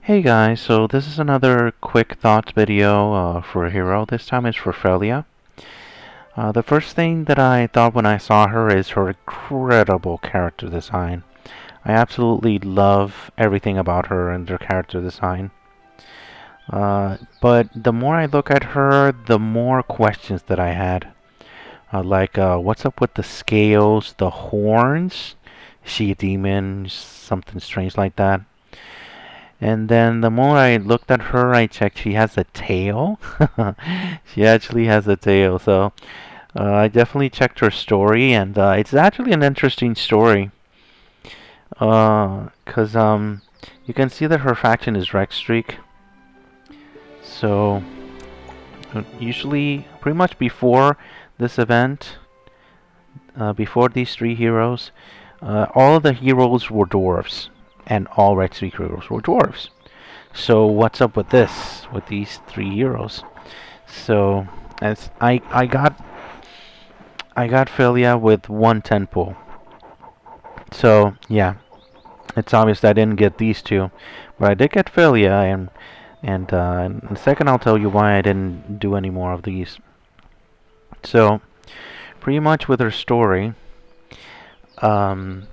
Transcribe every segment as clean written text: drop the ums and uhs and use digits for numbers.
Hey guys, so this is another quick thoughts video for a hero. This time it's for Felia. The first thing that I thought when I saw her is her incredible character design. I absolutely love everything about her and her character design. But the more I look at her, the more questions that I had. What's up with the scales, the horns? Is she a demon? Something strange like that. And then the more I looked at her, I checked she has a tail. She actually has a tail. So I definitely checked her story, and it's actually an interesting story. Cause you can see that her faction is Rex Streak. So usually, pretty much before this event, before these three heroes, all of the heroes were dwarves, and all Rex Streak heroes were dwarves. So what's up with this, with these three heroes? So as I got Philia with one 10 pull. So yeah, it's obvious that I didn't get these two, but I did get Philia, and in a second I'll tell you why I didn't do any more of these. So pretty much with her story, um,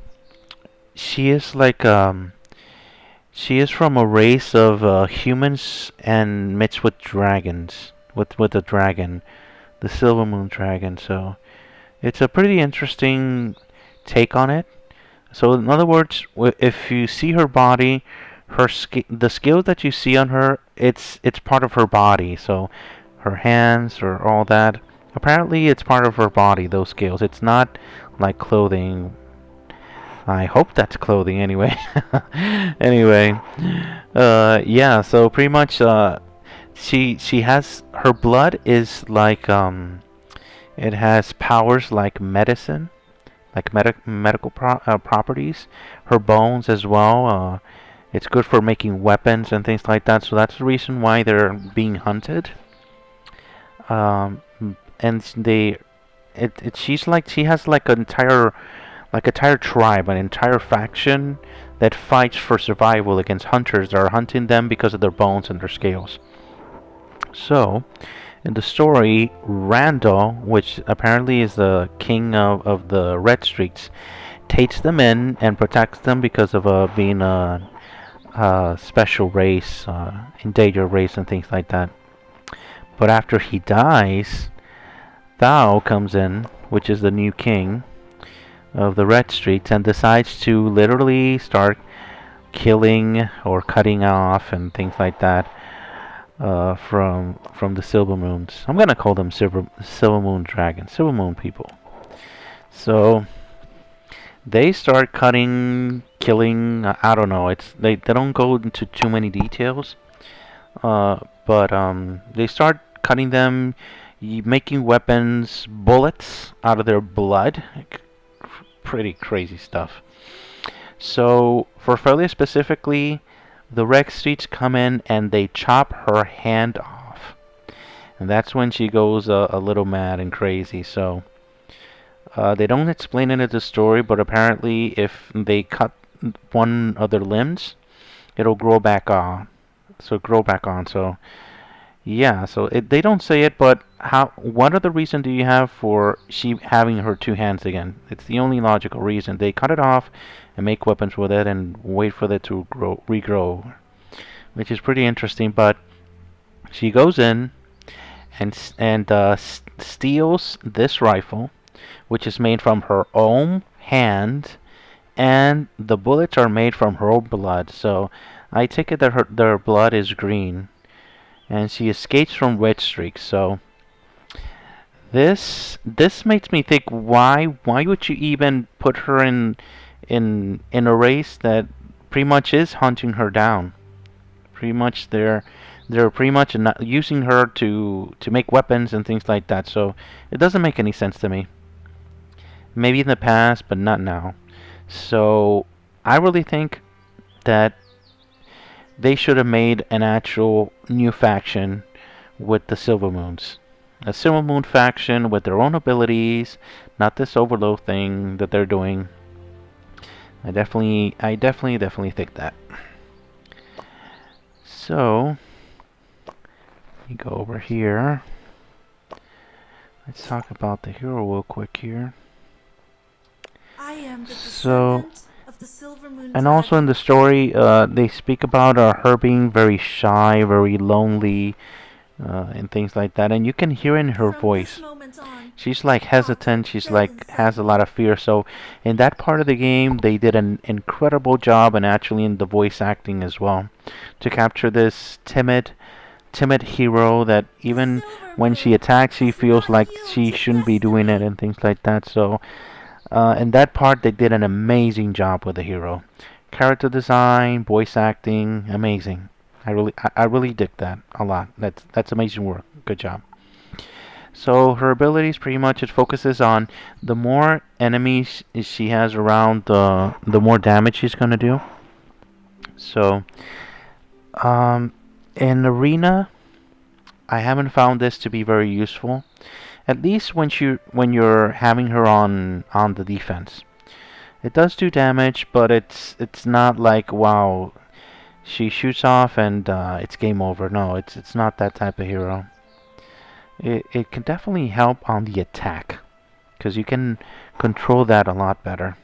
she is like she is from a race of humans and mixed with dragons, with a dragon, the Silver Moon dragon. So it's a pretty interesting take on it. So in other words, if you see her body, the skills that you see on her, it's part of her body. So her hands or all that. Apparently, it's part of her body. Those skills. It's not like clothing. I hope that's clothing anyway. Anyway, yeah. So pretty much, she has her blood is like it has powers like medicine, like medical properties. Her bones as well. It's good for making weapons and things like that. So that's the reason why they're being hunted. Um, and she's like she has like an entire tribe, an entire faction that fights for survival against hunters that are hunting them because of their bones and their scales. So, in the story, Randall, which apparently is the king of the Red Streaks, takes them in and protects them because of being a special race, endangered race, and things like that. But after he dies, Thao comes in, which is the new king of the Red Streaks, and decides to literally start killing or cutting off and things like that from the Silver Moons. I'm gonna call them Silver Moon dragons, Silver Moon people. So they start cutting, killing. I don't know. They don't go into too many details, but they start cutting them, making weapons, bullets out of their blood. Pretty crazy stuff. So for Felia specifically, the Rex Streets come in and they chop her hand off, and that's when she goes a little mad and crazy. So they don't explain it in the story, but apparently if they cut one of their limbs, it'll grow back on. So yeah, so they don't say it, but what other reason do you have for she having her two hands again? It's the only logical reason. They cut it off and make weapons with it and wait for it to regrow, which is pretty interesting. But she goes in and steals this rifle, which is made from her own hand, and the bullets are made from her own blood. So I take it that their blood is green, and she escapes from Red Streak. So this makes me think, why would you even put her in a race that pretty much is hunting her down? Pretty much they're pretty much not using her to make weapons and things like that. So it doesn't make any sense to me. Maybe in the past, but not now. So I really think that they should have made an actual new faction with the Silver Moons. A Silver Moon faction with their own abilities, not this overload thing that they're doing. I definitely think that. So, let me go over here. Let's talk about the hero real quick here. I am the So, descendant of the Silver Moon and also in Dragon. the story, they speak about her being very shy, very lonely, and things like that. And you can hear in her From this voice, moment on, she's like thoughts are hesitant. She's dead like has inside a lot me. of fear. So in that part of the game, they did an incredible job, and actually in the voice acting as well, to capture this timid hero that The even Silver when she Moon attacks, she does feels not like yield she to shouldn't be doing it destiny. and things like that. So in that part, they did an amazing job with the hero. Character design, voice acting, amazing. I really dig that a lot. That's amazing work. Good job. So her abilities pretty much it focuses on the more enemies she has around, the more damage she's gonna do. So um, in arena, I haven't found this to be very useful. At least when you're having her on the defense. It does do damage, but it's not like wow, she shoots off and it's game over. No, it's not that type of hero. It can definitely help on the attack because you can control that a lot better.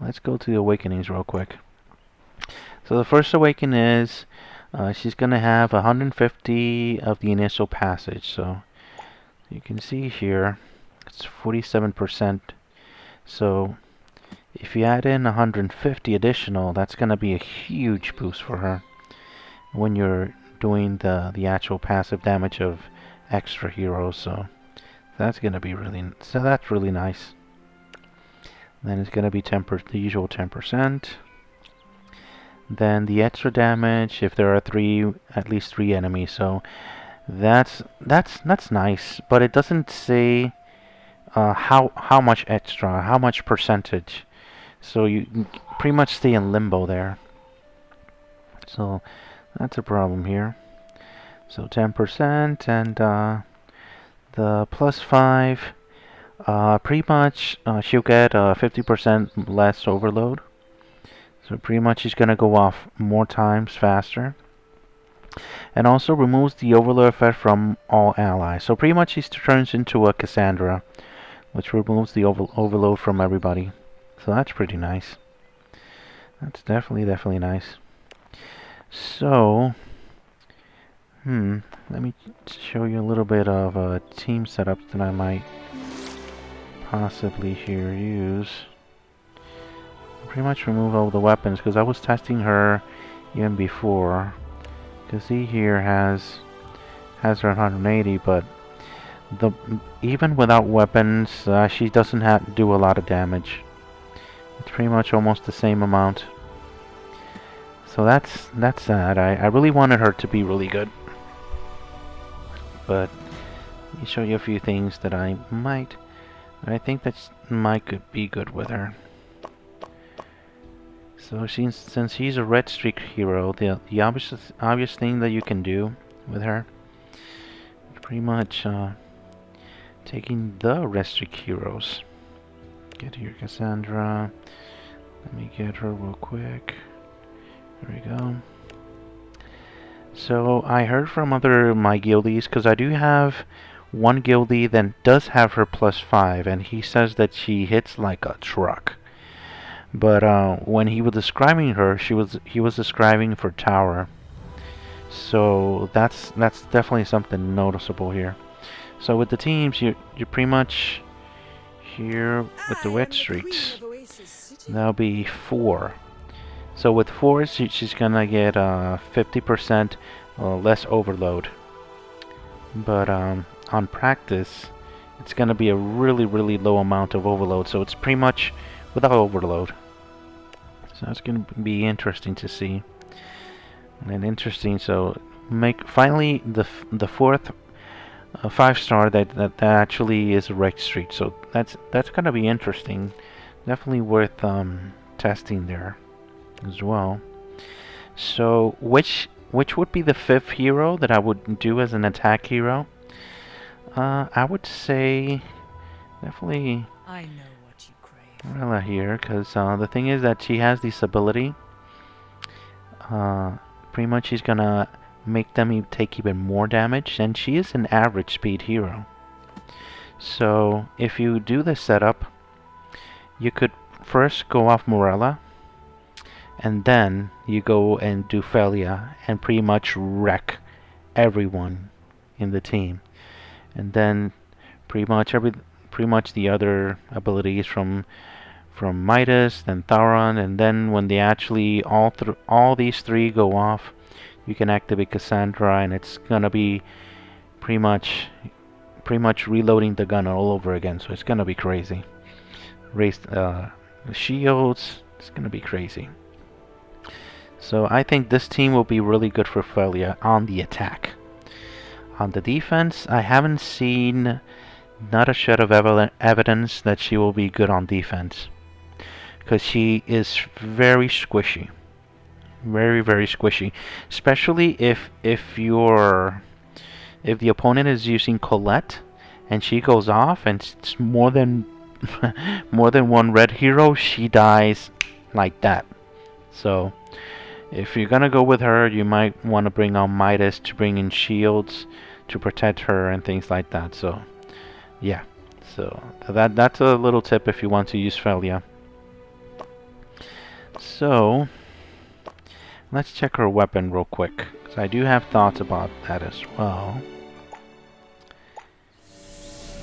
Let's go to the awakenings real quick. So the first awakening is she's gonna have 150 of the initial passage. So you can see here it's 47%. So if you add in 150 additional, that's gonna be a huge boost for her when you're doing the actual passive damage of extra heroes. So that's gonna be that's really nice. Then it's gonna be the usual 10%. Then the extra damage if there are at least three enemies. So that's nice, but it doesn't say how much extra, how much percentage. So you pretty much stay in limbo there. So that's a problem here. So 10% and the plus 5. Pretty much she'll get 50% less overload. So pretty much she's gonna go off more times faster. And also removes the overload effect from all allies. So pretty much she turns into a Cassandra, which removes the overload from everybody. So that's pretty nice. That's definitely nice. So, let me show you a little bit of a team setup that I might possibly here use. Pretty much remove all the weapons because I was testing her even before. Because he here has her 180, but the even without weapons, she doesn't do a lot of damage. It's pretty much almost the same amount. So that's sad. I really wanted her to be really good, but let me show you a few things that I think that might could be good with her. So since she's a red streak hero, the obvious thing that you can do with her is pretty much taking the red streak heroes. Get here, Cassandra. Let me get her real quick. There we go. So I heard from my guildies because I do have one guildie that does have her plus 5, and he says that she hits like a truck. But when he was describing her, he was describing for tower. So that's definitely something noticeable here. So with the teams, you're pretty much here with the I red am the queen streaks. of Oasis City. That'll be 4. So with 4, she's gonna get 50% less overload. But on practice, it's gonna be a really low amount of overload. So it's pretty much without overload. So it's gonna be interesting to see. And interesting. So make finally the fourth 5-star that actually is a red streak. So that's gonna be interesting. Definitely worth testing there as well. So which would be the 5th hero that I would do as an attack hero? I would say definitely I know what you crave. Rella here, because the thing is that she has this ability uh, pretty much she's gonna make them take even more damage, and she is an average speed hero. So if you do this setup, you could first go off Morella, and then you go and do Felia and pretty much wreck everyone in the team. And then pretty much the other abilities from Midas, then Thauron, and then when they actually all these three go off, you can activate Cassandra, and it's gonna be pretty much reloading the gun all over again. So it's gonna be crazy. Raise shields. It's gonna be crazy. So I think this team will be really good for Felia on the attack. On the defense, I haven't seen not a shred of evidence that she will be good on defense, because she is very squishy, very squishy. Especially if the opponent is using Colette and she goes off and it's more than more than one red hero, she dies like that. So if you're gonna go with her, you might want to bring on Midas to bring in shields to protect her and things like that. So yeah, so that's a little tip if you want to use Felia. So let's check her weapon real quick, because I do have thoughts about that as well.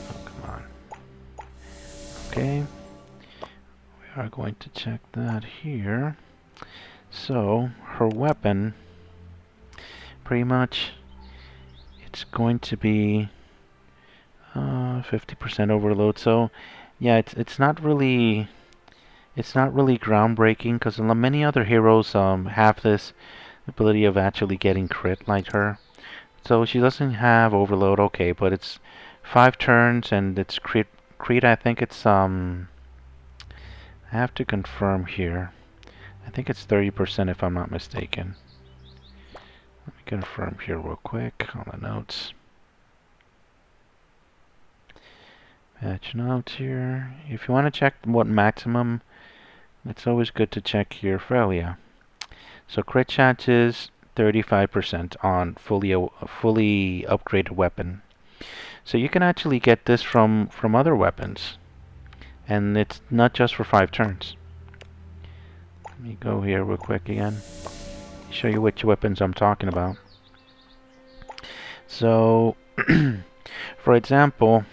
Oh, come on. Okay, we are going to check that here. So her weapon, pretty much, it's going to be 50% overload. So yeah, it's not really groundbreaking, because many other heroes have this ability of actually getting crit like her. So she doesn't have overload, okay, but it's 5 turns and it's crit. I think it's I have to confirm here. I think it's 30% if I'm not mistaken. Let me confirm here real quick on the notes. Patch notes here. If you want to check what maximum, it's always good to check your Felia. So crit chance is 35% on fully upgraded weapon. So you can actually get this from other weapons, and it's not just for 5 turns. Let me go here real quick again, show you which weapons I'm talking about. So for example,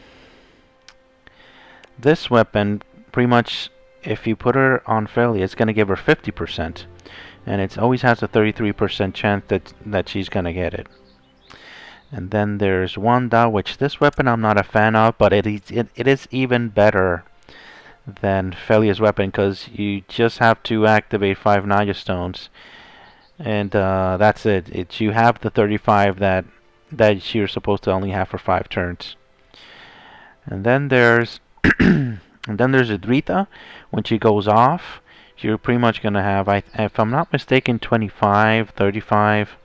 this weapon, pretty much, if you put her on Felia, it's going to give her 50%, and it always has a 33% chance that she's going to get it. And then there's Wanda, which this weapon I'm not a fan of, but it is even better than Felia's weapon, because you just have to activate 5 Naya Stones, and that's it. You have the 35 that you're supposed to only have for 5 turns. And then there's Adrita. When she goes off, you're pretty much gonna have, if I'm not mistaken, 25, 35.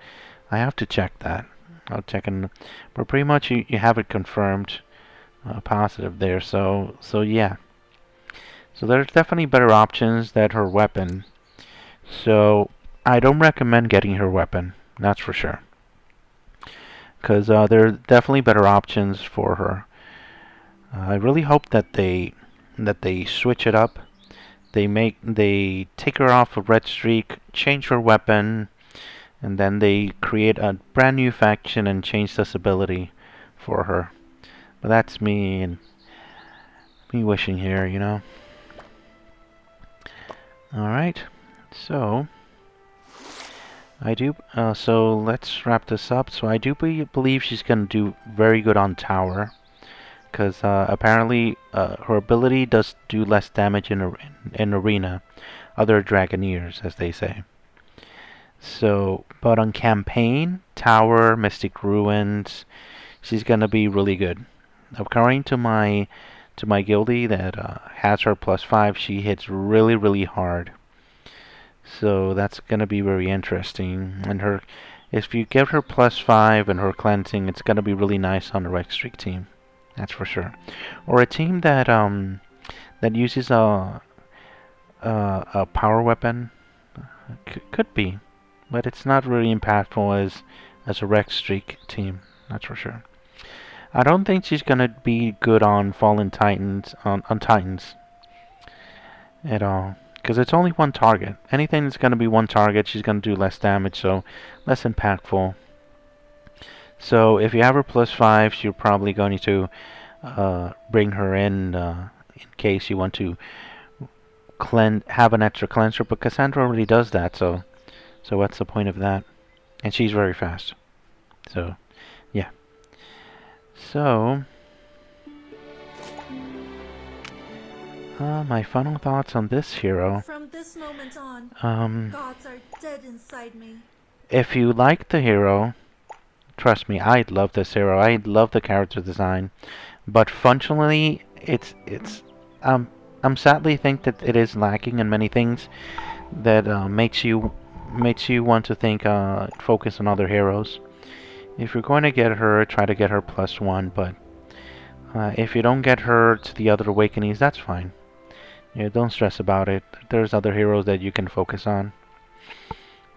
I have to check that. I'll check in, but pretty much you have it confirmed, positive there. So yeah. So there's definitely better options than her weapon. So I don't recommend getting her weapon. That's for sure. Because there are definitely better options for her. I really hope that they switch it up. They take her off a red streak, change her weapon, and then they create a brand new faction and change this ability for her. But that's me and me wishing here, you know. All right, so I do. So let's wrap this up. So I do believe she's gonna do very good on tower, because apparently her ability does do less damage in arena, other Dragoneers, as they say. So, but on campaign, tower, Mystic Ruins, she's gonna be really good. According to my guildie that has her +5, she hits really hard. So that's gonna be very interesting. And her, if you give her +5 and her cleansing, it's gonna be really nice on the red streak team. That's for sure. Or a team that uses a power weapon. Could be. but it's not really impactful as a Red Streak team. That's for sure. I don't think she's gonna be good on Fallen Titans on Titans at all. Because it's only one target. Anything that's going to be one target, she's going to do less damage, so less impactful. So if you have her +5, you're probably going to bring her in case you want to have an extra cleanser. But Cassandra already does that, so what's the point of that? And she's very fast. So yeah. So my final thoughts on this hero. From this moment on, gods are dead inside me. If you like the hero, trust me, I love this hero. I love the character design, but functionally, I'm sadly think that it is lacking in many things that makes you want to think focus on other heroes. If you're going to get her, try to get her +1, but if you don't get her to the other awakenings, that's fine. Yeah, don't stress about it. There's other heroes that you can focus on.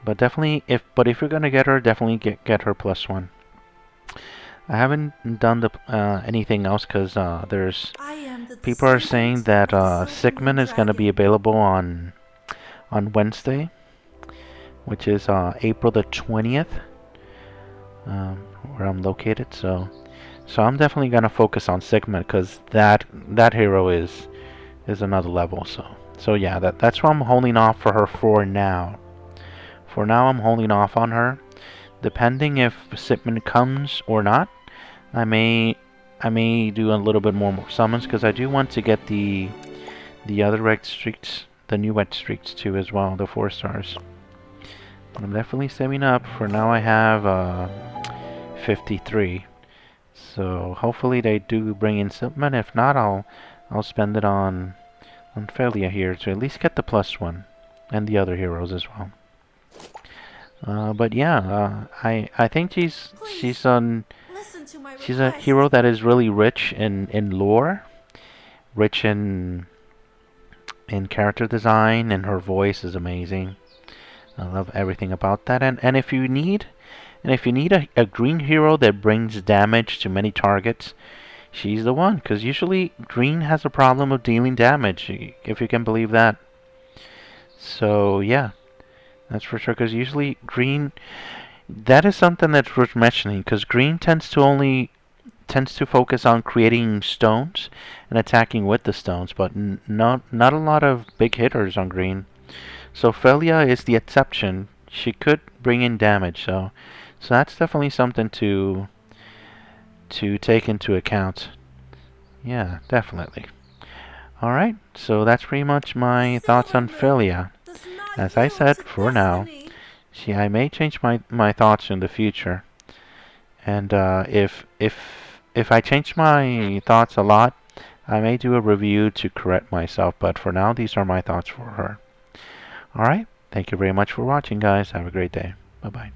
But definitely, if you're gonna get her, definitely get her +1. I haven't done the anything else because there's people are saying that Sigmund is gonna be available on Wednesday, which is April the 20th, where I'm located. So I'm definitely gonna focus on Sigmund because that hero is another level. So yeah, that's why I'm holding off for her for now. For now, I'm holding off on her. Depending if Sigmund comes or not, I may do a little bit more summons because I do want to get the other red streaks, the new red streaks too as well, the 4 stars. But I'm definitely saving up. For now, I have 53. So hopefully they do bring in Sigmund. If not, I'll spend it on Felia here to at least get the +1 and the other heroes as well. But yeah, I think she's a hero that is really rich in lore, rich in character design, and her voice is amazing. I love everything about that. And if you need a green hero that brings damage to many targets, she's the one. Because usually green has a problem of dealing damage, if you can believe that. So yeah. That's for sure, because usually green, that is something that's worth mentioning, because green tends to focus on creating stones and attacking with the stones, but not a lot of big hitters on green. So Felia is the exception. She could bring in damage, so that's definitely something to take into account. Yeah, definitely. Alright, so that's pretty much my thoughts on Philia. As I said, for now, I may change my thoughts in the future. And if I change my thoughts a lot, I may do a review to correct myself. But for now, these are my thoughts for her. Alright, thank you very much for watching, guys. Have a great day. Bye-bye.